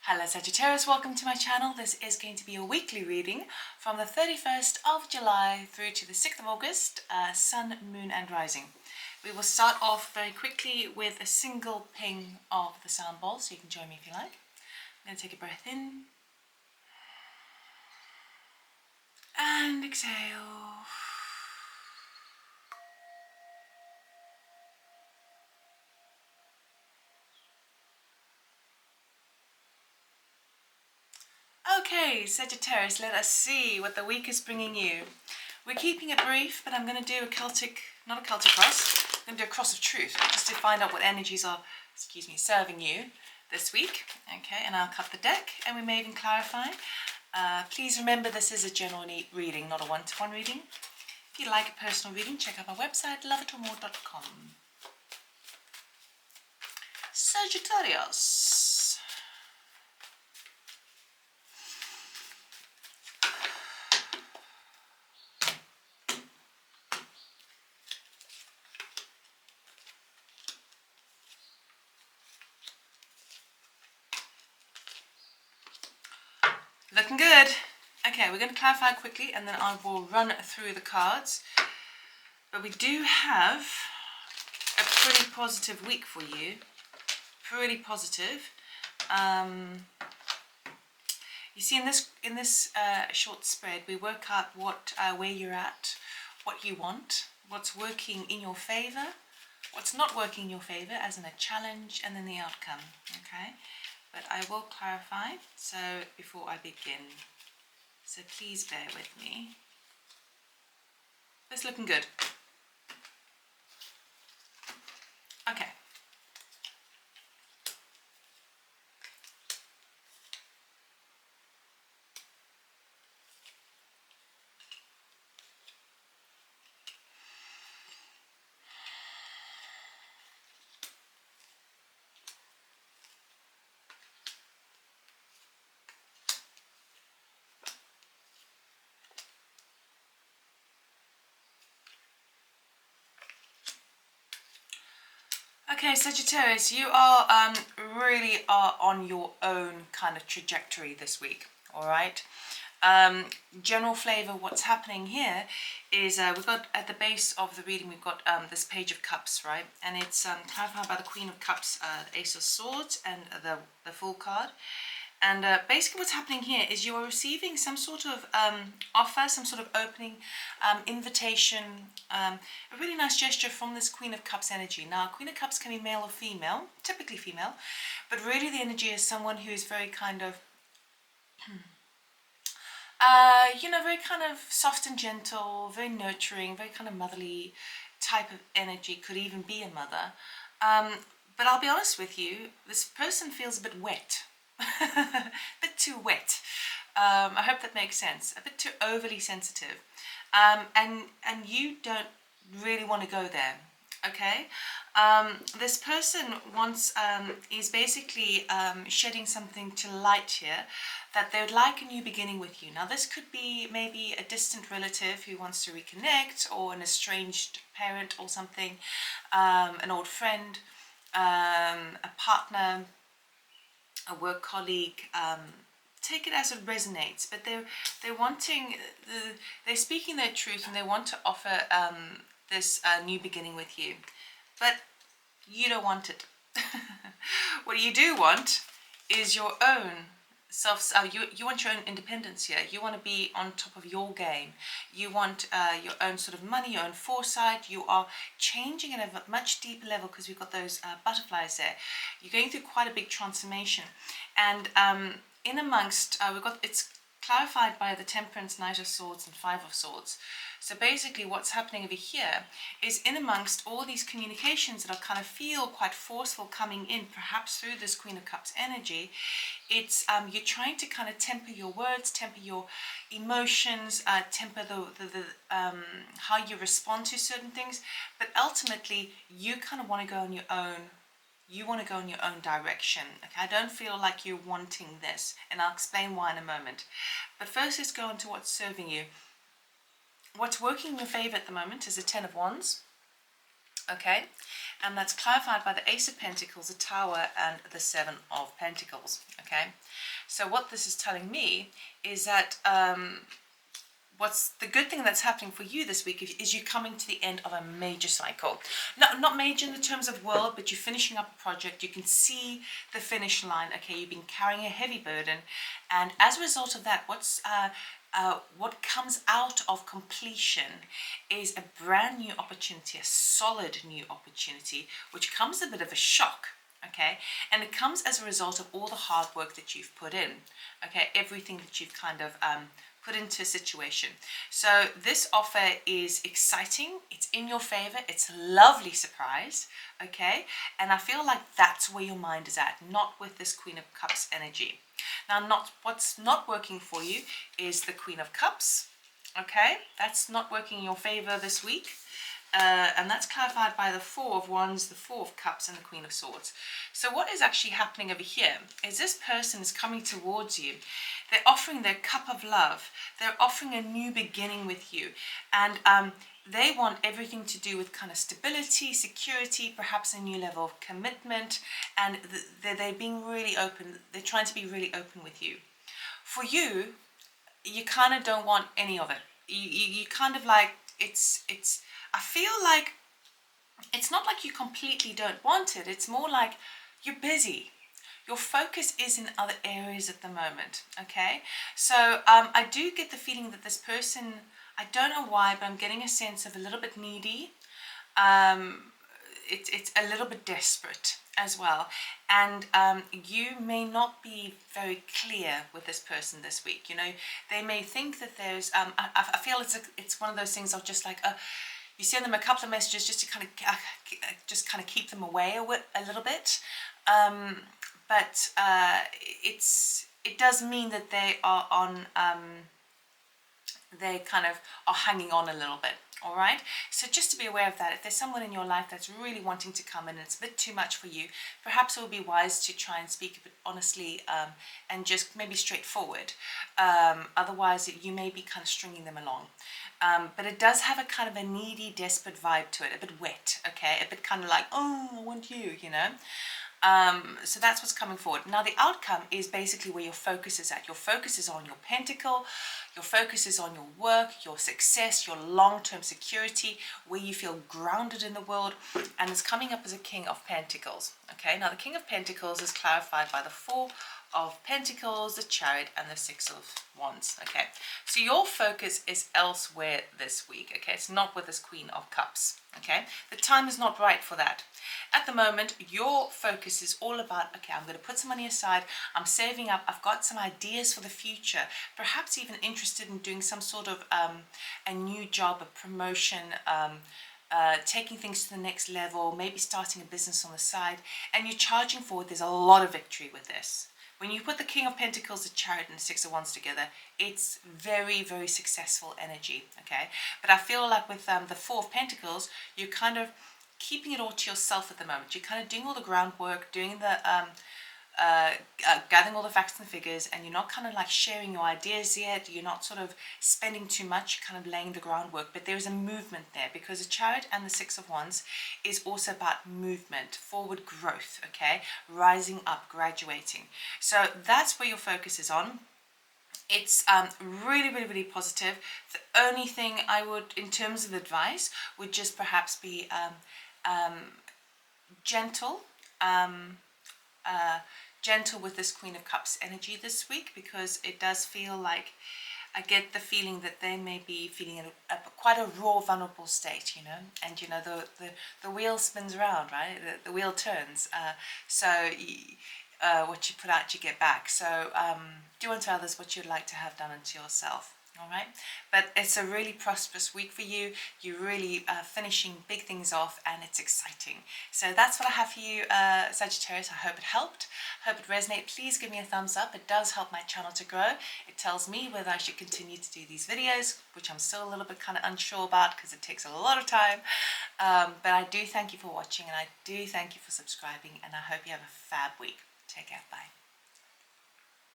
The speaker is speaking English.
Hello Sagittarius, welcome to my channel. This is going to be a weekly reading from the 31st of July through to the 6th of August, Sun, Moon and Rising. We will start off very quickly with a single ping of the sound bowl, so you can join me if you like. I'm going to take a breath in and exhale. Okay, Sagittarius, let us see what the week is bringing you. We're keeping it brief, but I'm going to do a Celtic, not a Celtic cross, I'm going to do a cross of truth, just to find out what energies are, serving you this week. Okay, and I'll cut the deck, and we may even clarify. Please remember this is a general reading, not a one-to-one reading. If you like a personal reading, check out my website, loveitormore.com. Sagittarius. Looking good. Okay, we're going to clarify quickly and then I will run through the cards. But we do have a pretty positive week for you. Pretty positive. You see, in this short spread, we work out where you're at, what you want, what's working in your favor, what's not working in your favor, as in a challenge, and then the outcome. Okay. But I will clarify, so before I begin, so please bear with me. It's looking good. Okay. Okay, Sagittarius, you are really on your own kind of trajectory this week, all right? General flavor, what's happening here is we've got at the base of the reading, we've got this Page of Cups, right? And it's clarified by the Queen of Cups, the Ace of Swords, and the Fool card. And basically what's happening here is you are receiving some sort of offer, some sort of opening, invitation, a really nice gesture from this Queen of Cups energy. Now, Queen of Cups can be male or female, typically female, but really the energy is someone who is very kind of, very kind of soft and gentle, very nurturing, very kind of motherly type of energy, could even be a mother. But I'll be honest with you, this person feels a bit wet. A bit too wet. I hope that makes sense. A bit too overly sensitive, and you don't really want to go there. Okay, this person is basically shedding something to light here, that they would like a new beginning with you. Now this could be maybe a distant relative who wants to reconnect, or an estranged parent or something, an old friend, a partner, a work colleague. Take it as it resonates, but they're speaking their truth, and they want to offer this new beginning with you, but you don't want it. What you do want is your own you want your own independence here. You want to be on top of your game. You want your own sort of money, your own foresight. You are changing at a much deeper level, because we've got those butterflies there. You're going through quite a big transformation, and in amongst it's clarified by the Temperance, Knight of Swords and Five of Swords. So basically what's happening over here is, in amongst all these communications that are kind of feel quite forceful coming in, perhaps through this Queen of Cups energy, it's you're trying to kind of temper your words, temper your emotions, temper the how you respond to certain things, but ultimately you kind of want to go on your own. You want to go in your own direction. Okay, I don't feel like you're wanting this, and I'll explain why in a moment. But first, let's go on to what's serving you. What's working in your favor at the moment is the Ten of Wands. Okay, and that's clarified by the Ace of Pentacles, the Tower, and the Seven of Pentacles. Okay, So what this is telling me is that what's the good thing that's happening for you this week is you're coming to the end of a major cycle. Not major in the terms of world, but you're finishing up a project. You can see the finish line. Okay, you've been carrying a heavy burden, and as a result of that, what comes out of completion is a brand new opportunity, a solid new opportunity, which comes a bit of a shock. Okay, and it comes as a result of all the hard work that you've put in. Okay, everything that you've kind of put into a situation. So this offer is exciting, it's in your favor, it's a lovely surprise, okay? And I feel like that's where your mind is at, not with this Queen of Cups energy. Now, what's not working for you is the Queen of Cups, okay? That's not working in your favor this week. And that's clarified by the Four of Wands, the Four of Cups, and the Queen of Swords. So what is actually happening over here is this person is coming towards you. They're offering their cup of love. They're offering a new beginning with you. And they want everything to do with kind of stability, security, perhaps a new level of commitment. And they're being really open. They're trying to be really open with you. For you, you kind of don't want any of it. You kind of like, I feel like it's not like you completely don't want it. It's more like you're busy. Your focus is in other areas at the moment, okay? So I do get the feeling that this person, I don't know why, but I'm getting a sense of a little bit needy. It's a little bit desperate as well. And you may not be very clear with this person this week. You know, they may think that there's, I feel it's one of those things of just like, you send them a couple of messages just to kind of keep them away a little bit. But it does mean that they are on, they kind of are hanging on a little bit, all right? So just to be aware of that, if there's someone in your life that's really wanting to come in and it's a bit too much for you, perhaps it would be wise to try and speak a bit honestly and just maybe straightforward. Otherwise, you may be kind of stringing them along. But it does have a kind of a needy, desperate vibe to it, a bit wet, okay? A bit kind of like, oh, I want you, you know? So that's what's coming forward. Now the outcome is basically where your focus is at. Your focus is on your pentacle, your focus is on your work, your success, your long-term security, where you feel grounded in the world, and it's coming up as a King of Pentacles. Okay, now the King of Pentacles is clarified by the Four of Pentacles, the Chariot, and the Six of Wands. Okay, so your focus is elsewhere this week. Okay, it's not with this Queen of Cups. Okay, the time is not right for that. At the moment, your focus is all about, okay, I'm going to put some money aside, I'm saving up, I've got some ideas for the future, perhaps even interested in doing some sort of a new job, a promotion, taking things to the next level, maybe starting a business on the side, and you're charging forward. There's a lot of victory with this. When you put the King of Pentacles, the Chariot, and the Six of Wands together, it's very, very successful energy, okay? But I feel like with the Four of Pentacles, you're kind of keeping it all to yourself at the moment. You're kind of doing all the groundwork, doing the gathering all the facts and figures, and you're not kind of like sharing your ideas yet. You're not sort of spending too much, kind of laying the groundwork, but there's a movement there because the Chariot and the Six of Wands is also about movement, forward growth, okay? Rising up, graduating. So that's where your focus is on. It's really, really, really positive. The only thing I would, in terms of advice, would just perhaps be gentle, gentle with this Queen of Cups energy this week, because it does feel like, I get the feeling that they may be feeling in quite a raw, vulnerable state, you know, and you know, the wheel spins around, right? The wheel turns. What you put out, you get back. So do unto others what you'd like to have done unto yourself. All right, but it's a really prosperous week for you. You're really finishing big things off, and it's exciting. So that's what I have for you, Sagittarius. I hope it helped. Hope it resonated. Please give me a thumbs up. It does help my channel to grow. It tells me whether I should continue to do these videos, which I'm still a little bit kind of unsure about because it takes a lot of time. But I do thank you for watching, and I do thank you for subscribing, and I hope you have a fab week. Take care. Bye.